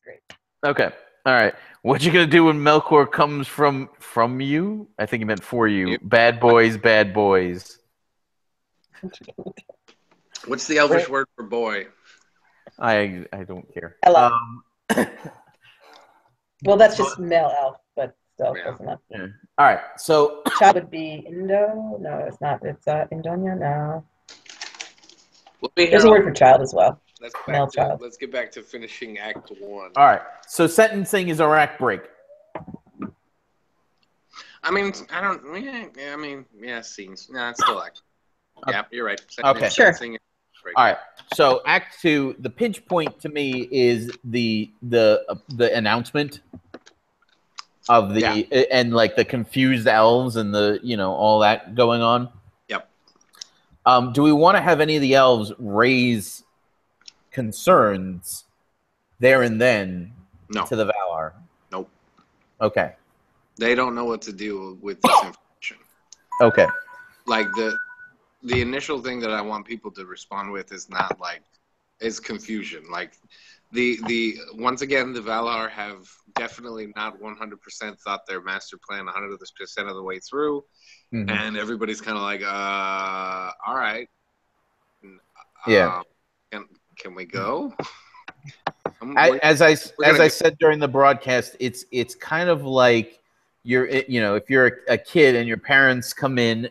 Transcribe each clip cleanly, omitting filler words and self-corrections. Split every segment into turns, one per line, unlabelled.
great.
Okay. All right. What you gonna do when Melkor comes from you? I think he meant for you. Bad boys, bad boys.
What's the Elvish word for boy?
I don't care.
Well, that's just male elf, but still close enough.
Yeah. All right. So
child would be Indo. No, it's not. It's Indonia. No. There's a word for child as well. Male child.
Let's get back to finishing Act 1.
All right. So sentencing is our act break.
I mean, I don't. Yeah, I mean, yeah, scenes. No, it's still act. Yeah, you're right.
Okay.
Sure.
All right. So Act 2, the pinch point to me is the announcement of the and like the confused elves and the all that going on.
Yep.
Do we want to have any of the elves raise concerns there and then to the Valar?
Nope.
Okay.
They don't know what to do with this information.
Okay.
Like the initial thing that I want people to respond with is not like is confusion. Like the once again the Valar have definitely not 100% thought their master plan 100% of the way through, and everybody's kind of like, all right, can we go?
As I said during the broadcast, it's kind of like if you're a kid and your parents come in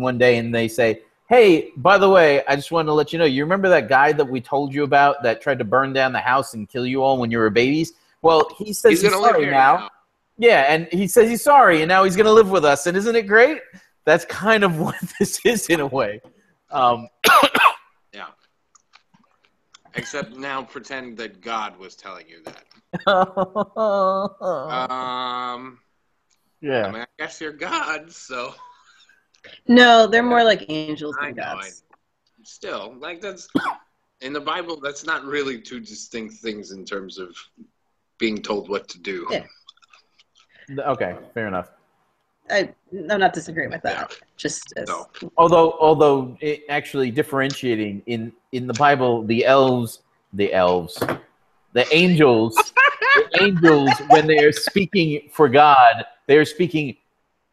one day and they say, hey, by the way, I just wanted to let you know, you remember that guy that we told you about that tried to burn down the house and kill you all when you were babies? Well, he says he's sorry now. Yeah, and he says he's sorry, and now he's going to live with us. And isn't it great? That's kind of what this is in a way.
Yeah. Except now pretend that God was telling you that.
Yeah.
I mean, I guess you're God, so...
No, they're more like angels than gods.
Still, like that's in the Bible. That's not really two distinct things in terms of being told what to do.
Yeah.
Okay, fair enough.
I'm not disagreeing with that. Just as
although it actually differentiating in the Bible, the angels when they are speaking for God, they are speaking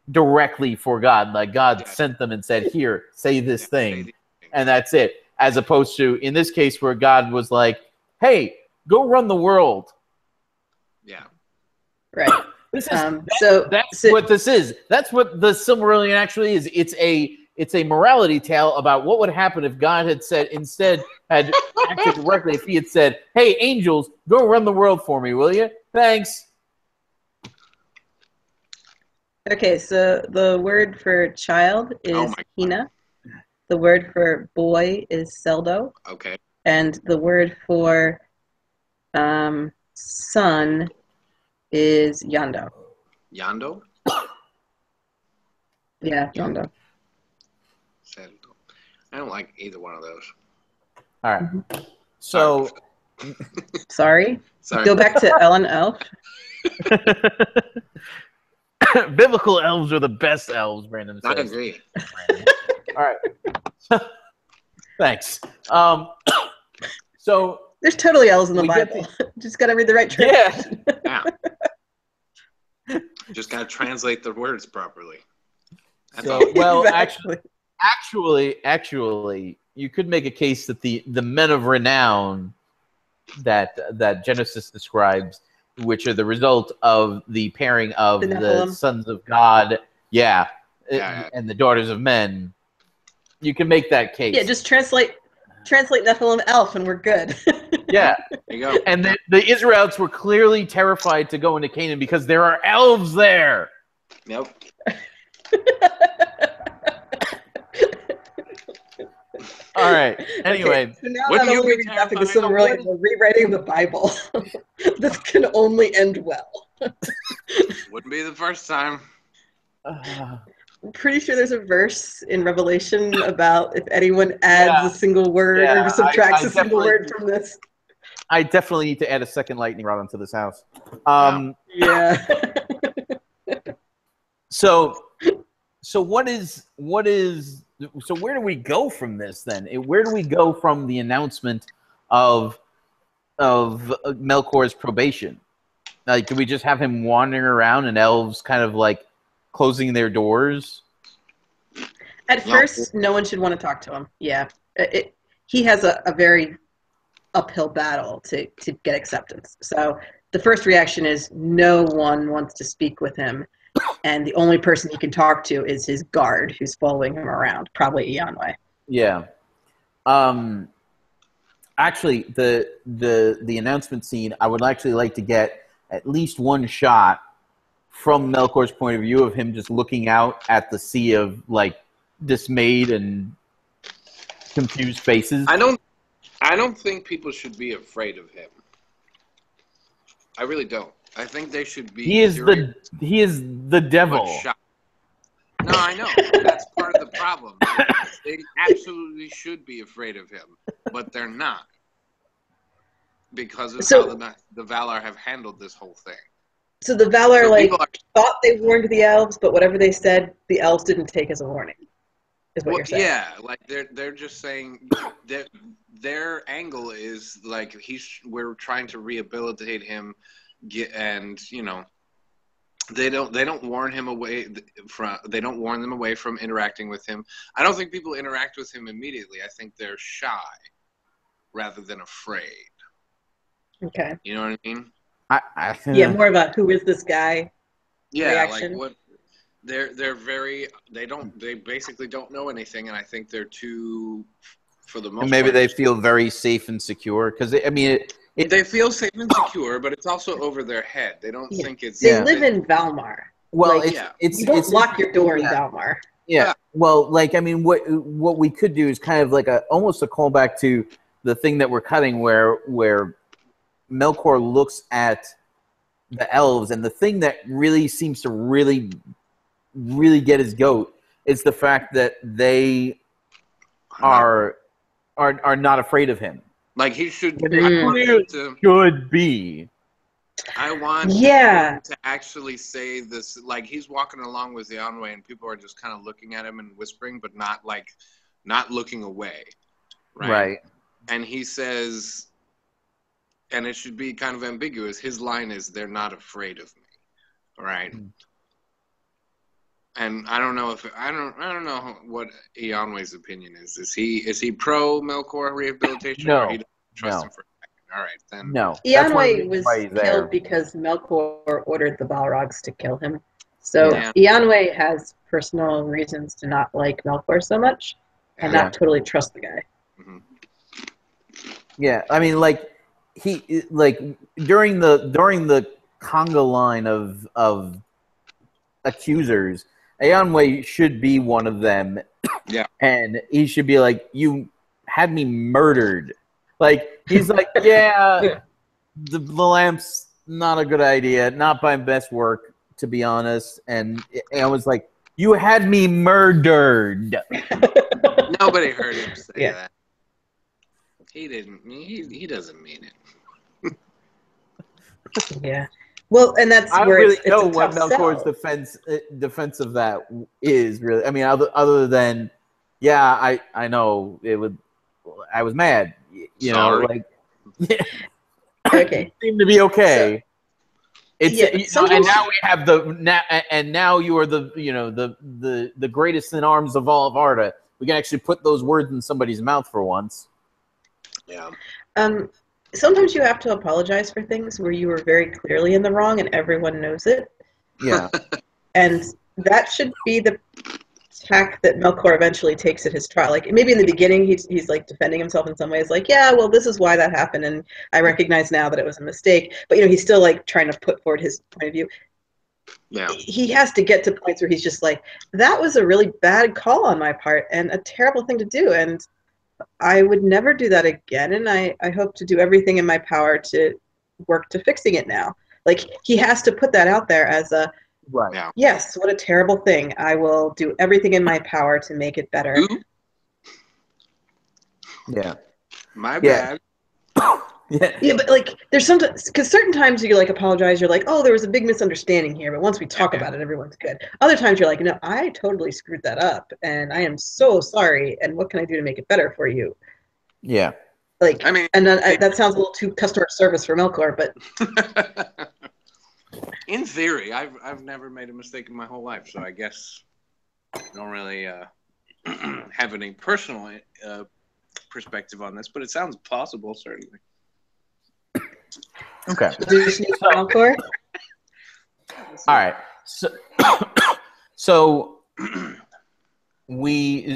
directly for God. Like God sent them and said, here, say this thing, and that's it. As opposed to in this case where God was like, hey, go run the world.
Yeah.
Right.
This is that's what this is. That's what the Silmarillion actually is. It's a morality tale about what would happen if God had acted directly. If he had said, hey, angels, go run the world for me, will you? Thanks.
Okay, so the word for child is hina. The word for boy is seldo.
Okay.
And the word for son is yondo.
Yondo?
Yeah, yondo.
I don't like either one of those.
All right. So...
Sorry? Go back to Ellen Elf.
Biblical elves are the best elves, Brandon says.
I agree.
All right. Thanks. So
there's totally elves in the Bible. Just got to read the right translation.
Yeah. Just got to translate the words properly.
Exactly. Actually, you could make a case that the men of renown that Genesis describes, which are the result of the pairing of the sons of God, and the daughters of men. You can make that case.
Yeah, just translate Nephilim elf, and we're good.
Yeah,
there you go.
And the Israelites were clearly terrified to go into Canaan because there are elves there.
Nope.
All right. Anyway,
okay, so now not only are we drafting the Silmarillion, we're rewriting the Bible. This can only end well.
Wouldn't be the first time.
I'm pretty sure there's a verse in Revelation about if anyone adds a single word or subtracts a single word from this.
I definitely need to add a second lightning rod onto this house.
Yeah.
So what is so where do we go from this then? Where do we go from the announcement of Melkor's probation? Like, do we just have him wandering around and elves kind of like closing their doors?
At first, no one should want to talk to him. Yeah. He has a very uphill battle to get acceptance. So the first reaction is no one wants to speak with him. And the only person he can talk to is his guard who's following him around, probably Ianwe.
Yeah. Actually, the announcement scene, I would actually like to get at least one shot from Melkor's point of view of him just looking out at the sea of like dismayed and confused faces.
I don't think people should be afraid of him. I really don't. I think they should be.
He is the devil.
No, I know. That's part of the problem. They absolutely should be afraid of him, but they're not, because of how the Valar have handled this whole thing.
So the Valar thought they warned the elves, but whatever they said, the elves didn't take as a warning. Is what you're saying? Yeah,
like they're just saying that their angle is like we're trying to rehabilitate him, and you know. They don't warn him away from. They don't warn them away from interacting with him. I don't think people interact with him immediately. I think they're shy rather than afraid.
Okay.
You know what I mean?
Yeah, more of a "who is this guy?" reaction.
Like what? They're very. They basically don't know anything, and I think they're too. For the most
and maybe
part,
they feel very safe and secure because I mean.
They feel safe and secure, but it's also over their head. They don't think it's.
They live in Valmar.
Well,
like, you don't lock your door in Valmar.
Yeah. Well, like I mean, what we could do is kind of like almost a callback to the thing that we're cutting, where Melkor looks at the elves, and the thing that really seems to really get his goat is the fact that they are not afraid of him.
Like he should
be.
I want him to actually say this. Like he's walking along with Ianwe, and people are just kind of looking at him and whispering, but not looking away, right? And he says, and it should be kind of ambiguous. His line is, "They're not afraid of me," right? And I don't know what Ianwe's opinion is. Is he pro Melkor rehabilitation?
No,
or he doesn't trust him for a second? All right, then.
No,
Ianwe was killed because Melkor ordered the Balrogs to kill him. So Ianwe has personal reasons to not like Melkor so much and not totally trust the guy.
Mm-hmm.
Yeah, I mean, like he during the conga line of accusers. Ianwe should be one of them.
Yeah.
And he should be like, you had me murdered. Like, he's like, yeah, the lamp's not a good idea. Not my best work, to be honest. And I was like, you had me murdered.
Nobody heard him say that. He didn't. He doesn't mean it.
Yeah. Well, and that's
I
where
really
it's
know what Melkor's defense of that is. Really, I mean, other than, I know it would. I was mad. You know, like. Yeah.
Okay.
It seemed to be okay. And now we have now you are the greatest in arms of all of Arda. We can actually put those words in somebody's mouth for once.
Yeah.
Sometimes you have to apologize for things where you were very clearly in the wrong and everyone knows it.
Yeah.
And that should be the tack that Melkor eventually takes at his trial. Like maybe in the beginning he's like defending himself in some ways, like, yeah, well, this is why that happened, and I recognize now that it was a mistake. But he's still like trying to put forward his point of view.
Yeah. He
has to get to points where he's just like, that was a really bad call on my part and a terrible thing to do, and I would never do that again, and I hope to do everything in my power to work to fixing it now. Like, he has to put that out there as a, yes, what a terrible thing. I will do everything in my power to make it better.
Yeah.
My bad.
Yeah, but like, there's sometimes, because certain times you like apologize, you're like, oh, there was a big misunderstanding here, but once we talk about it, everyone's good. Other times you're like, no, I totally screwed that up, and I am so sorry, and what can I do to make it better for you?
Yeah.
Like,
I mean,
and that sounds a little too customer service for Melkor, but
in theory, I've never made a mistake in my whole life, so I guess I don't really have any personal perspective on this, but it sounds possible, certainly.
Okay.
do you sneak for Melkor?
All right. So maybe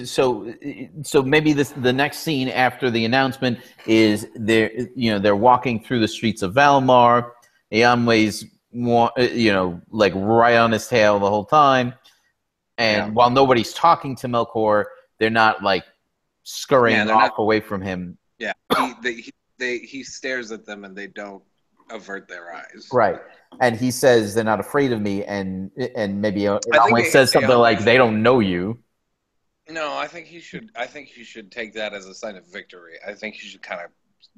the next scene after the announcement is they're walking through the streets of Valinor. Eonway's like right on his tail the whole time, and while nobody's talking to Melkor, they're not like scurrying off away from him.
Yeah, he stares at them and they don't avert their eyes.
Right. And he says they're not afraid of me, and maybe Eonway says something like they don't know you.
No, I think he should take that as a sign of victory. I think he should kind of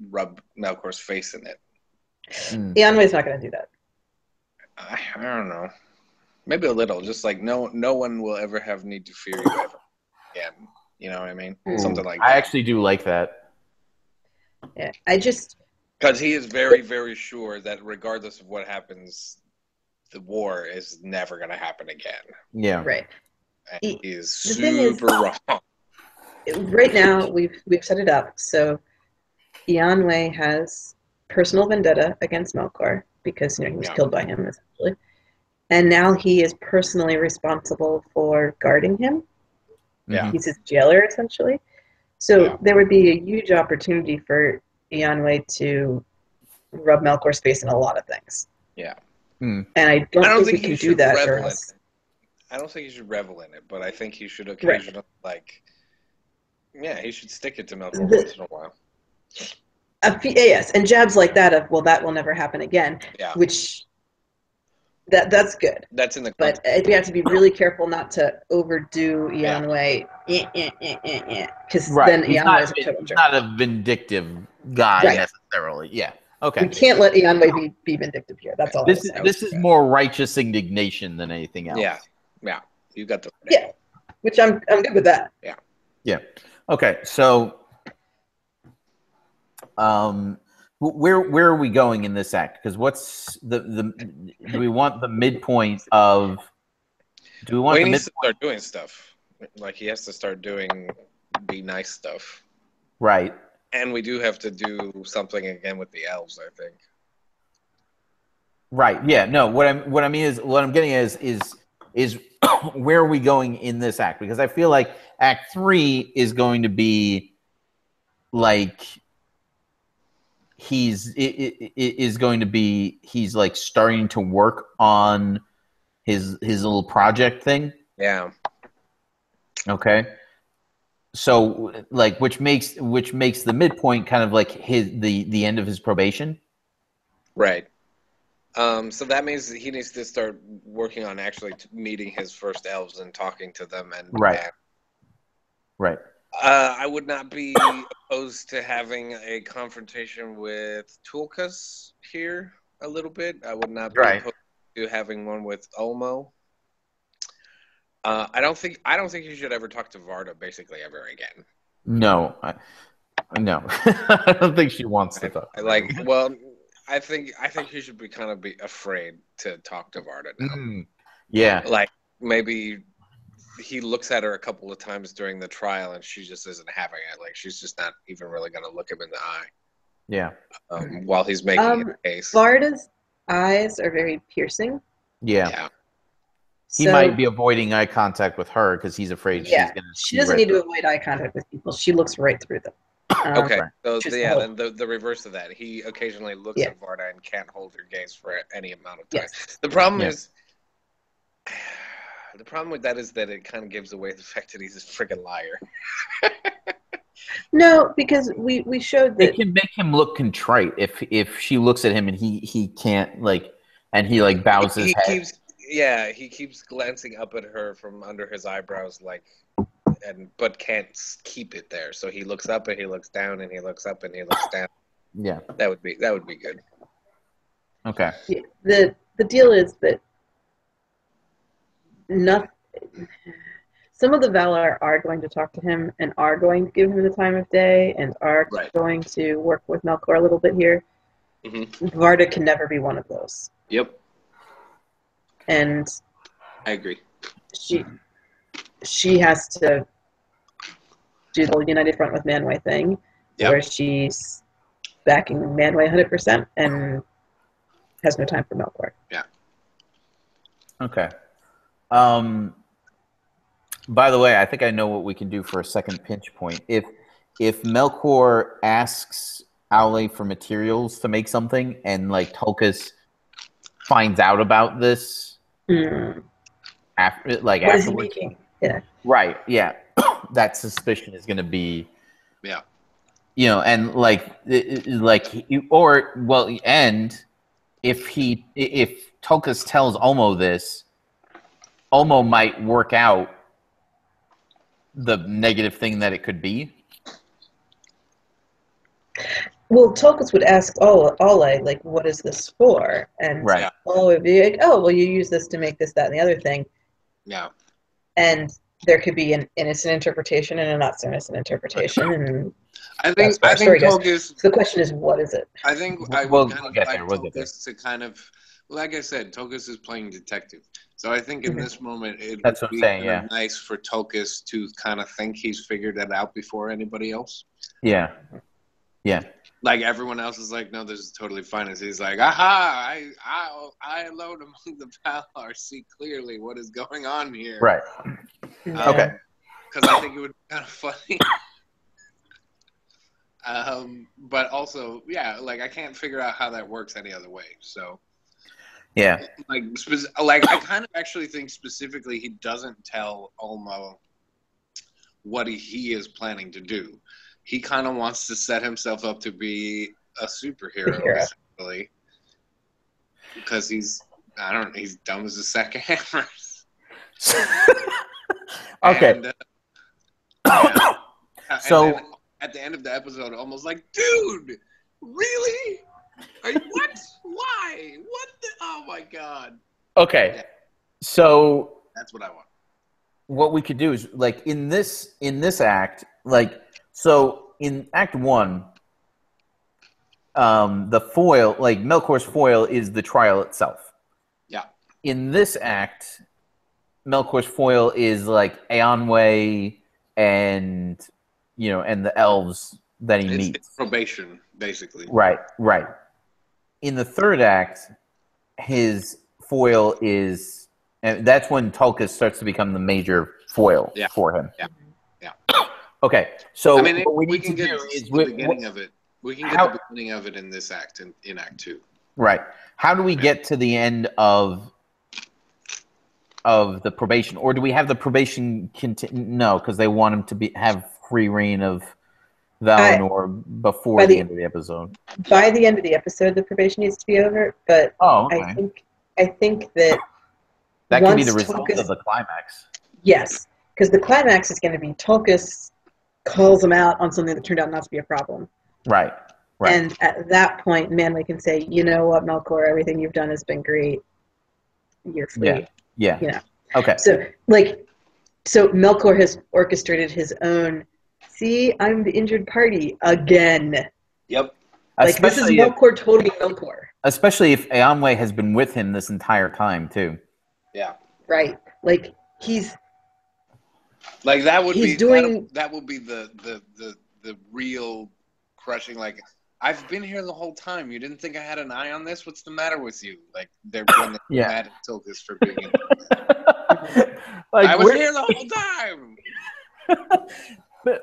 rub Melkor's face in it.
Eonway's not going to do that.
I don't know. Maybe a little, just like no one will ever have need to fear you ever again. You know what I mean? Something like that.
I actually do like that.
Yeah,
because he is very, very sure that regardless of what happens, the war is never going to happen again.
Yeah,
right.
And he is super wrong.
Right now, we've set it up so Eonway has personal vendetta against Melkor because he was killed by him essentially, and now he is personally responsible for guarding him.
Yeah,
he's his jailer essentially. So there would be a huge opportunity for Eonway to rub Melkor's face in a lot of things.
Yeah,
and I don't think he can do that.
I don't think he should revel in it, but I think he should occasionally he should stick it to Melkor once in a while.
Yes, and jabs like that of, well, that will never happen again, which that's good.
That's in the
but we have to be really careful not to overdo Eonway, because then Eonway is
not a vindictive guy necessarily. Yeah, okay.
We can't let Eonway be vindictive here. That's all.
This is more righteous indignation than anything else.
Yeah, you got the
which I'm good with that.
Yeah. Okay, so where are we going in this act? Because what's the do we want the midpoint of? Do we want?
He needs to start doing stuff. Like he has to start doing be nice stuff.
Right.
And we do have to do something again with the elves, I think.
Right. Yeah. No. What I'm getting at is where are we going in this act? Because I feel like Act 3 is going to be like he's like starting to work on his little project thing.
Yeah.
Okay. So like which makes the midpoint kind of like the end of his probation.
Right. So that means he needs to start working on actually meeting his first elves and talking to them. And
right.
I would not be opposed to having a confrontation with Tulkas here a little bit. I would not be opposed to having one with Olmo. I don't think you should ever talk to Varda basically ever again.
No, no, I don't think she wants to talk.
I think he should be afraid to talk to Varda now.
Yeah,
like maybe he looks at her a couple of times during the trial and she just isn't having it. Like she's just not even really going to look him in the eye.
Yeah.
While he's making his case.
Varda's eyes are very piercing.
Yeah. He might be avoiding eye contact with her because he's afraid she's going to.
She doesn't need to avoid eye contact with people. She looks right through them.
Okay. So then the reverse of that. He occasionally looks at Varda and can't hold her gaze for any amount of time.
Yes.
The problem is. The problem with that is that it kind of gives away the fact that he's a friggin' liar.
No, because we showed that
it can make him look contrite if she looks at him and he can't and he bows his head.
He keeps glancing up at her from under his eyebrows but can't keep it there. So he looks up and he looks down and he looks up and he looks down.
Yeah,
that would be good.
Okay.
The deal is that some of the Valar are going to talk to him and are going to give him the time of day and are going to work with Melkor a little bit here.
Mm-hmm.
Varda can never be one of those.
Yep.
And
I agree.
She has to do the whole United Front with Manwë thing, where she's backing Manwë 100% and has no time for Melkor.
Yeah.
Okay. By the way, I think I know what we can do for a second pinch point. If Melkor asks Aule for materials to make something, and like Tulkas finds out about this after, like
what
afterwards,
is he making? Yeah.
Right. Yeah. That suspicion is going to be.
Yeah.
You know, and and if Tulkas tells Olmo this, Olmo might work out the negative thing that it could be.
Well, Tulkas would ask Aule, like, what is this for? And Aule would be like, oh, well, you use this to make this, that, and the other thing.
Yeah.
And there could be an innocent interpretation and a not so innocent interpretation. And
I think Tulkas.
So the question is, what is it?
I think I would kind of like Tulkas to kind of, like I said, Tulkas is playing detective. So I think in this moment it would be nice for Tulkas to kind of think he's figured it out before anybody else.
Yeah. Yeah.
Like everyone else is like, no, this is totally fine. And he's like, aha, I alone among the Valar see clearly what is going on here.
Right. Okay.
Because I think it would be kind of funny. But also, yeah, like I can't figure out how that works any other way. So,
yeah,
like I kind of actually think specifically he doesn't tell Olmo what he is planning to do. He kind of wants to set himself up to be a superhero, essentially, because he's dumb as a sack of hammers.
Okay.
And,
so
at the end of the episode, almost like, dude, really? Are you what? Why? What? Oh my god.
Okay. Yeah. So
that's what I want.
What we could do is like in this act, like. So in Act 1, the foil, like Melkor's foil, is the trial itself.
Yeah.
In this act, Melkor's foil is like Eonwë and the elves that he meets.
It's probation, basically.
Right. In the third act, his foil is, and that's when Tulkas starts to become the major foil for him.
Yeah.
Okay, so
what we need to do is the beginning of it. We can get the beginning of it in this act, in Act 2.
Right. How do we get to the end of the probation, or do we have the probation continue? No, because they want him to have free reign of Valinor before the end of the episode.
By the end of the episode, the probation needs to be over. But I think that
can be the result of the climax.
Yes, because the climax is going to be Tulkas calls him out on something that turned out not to be a problem.
Right.
And at that point, Manwë can say, you know what, Melkor, everything you've done has been great. You're free.
Yeah. Okay.
So Melkor has orchestrated his own, see, I'm the injured party again.
Yep.
Like, this is Melkor totally Melkor.
Especially if Eonwë has been with him this entire time, too.
Yeah.
Right. Like, he's...
Like that would be
doing...
that would be the real crushing. Like, I've been here the whole time. You didn't think I had an eye on this? What's the matter with you? Like they're mad at Tulkas for being in like, I was here the whole time.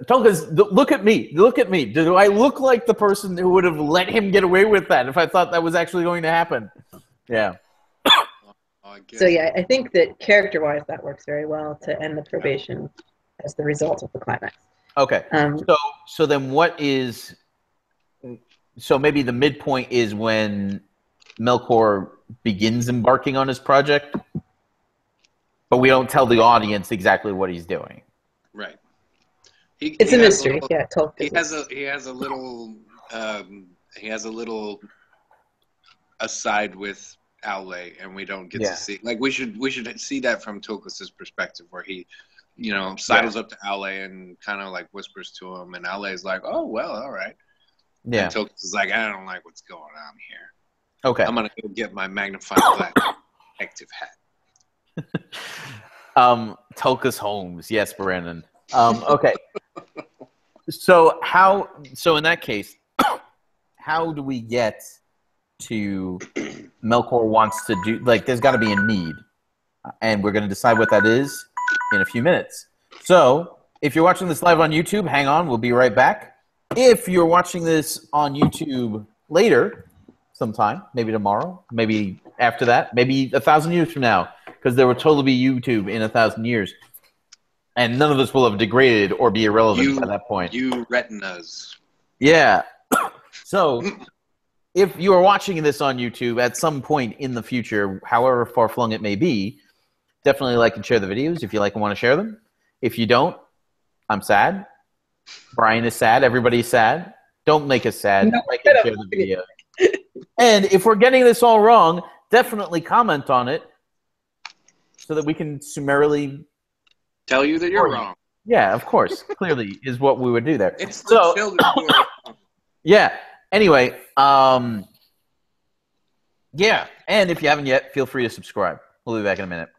Tulkas, look at me. Look at me. Do I look like the person who would have let him get away with that if I thought that was actually going to happen? Yeah.
So I think that character-wise, that works very well to end the probation as the result of the climax.
Okay. So then, what is? So maybe the midpoint is when Melkor begins embarking on his project, but we don't tell the audience exactly what he's doing.
Right.
It's a mystery.
He has a little aside with Aule, and we don't get to see. Like we should see that from Tulkas' perspective, where he you know, sidles up to Ale and kind of like whispers to him, and Ale is like, "Oh well, all right."
Yeah.
And Tokus is like, "I don't like what's going on here.
Okay.
I'm gonna go get my magnifying glass detective hat."
Tulkas Holmes. Yes, Brandon. Okay. So in that case, how do we get to Melkor wants to do, like, there's got to be a need, and we're going to decide what that is in a few minutes. So if you're watching this live on YouTube, hang on, we'll be right back. If you're watching this on YouTube later, sometime, maybe tomorrow, maybe after that, maybe 1,000 years from now, because there will totally be YouTube in 1,000 years, and none of this will have degraded or be irrelevant by that point.
You retinas.
Yeah. So if you are watching this on YouTube at some point in the future, however far-flung it may be, definitely like and share the videos if you like and want to share them. If you don't, I'm sad. Brian is sad. Everybody's sad. Don't make us sad.
No,
like and share the video. And if we're getting this all wrong, definitely comment on it so that we can summarily
tell you that you're wrong.
Yeah, of course. Clearly is what we would do there.
It's the children who are wrong.
Yeah. Anyway, yeah. And if you haven't yet, feel free to subscribe. We'll be back in a minute.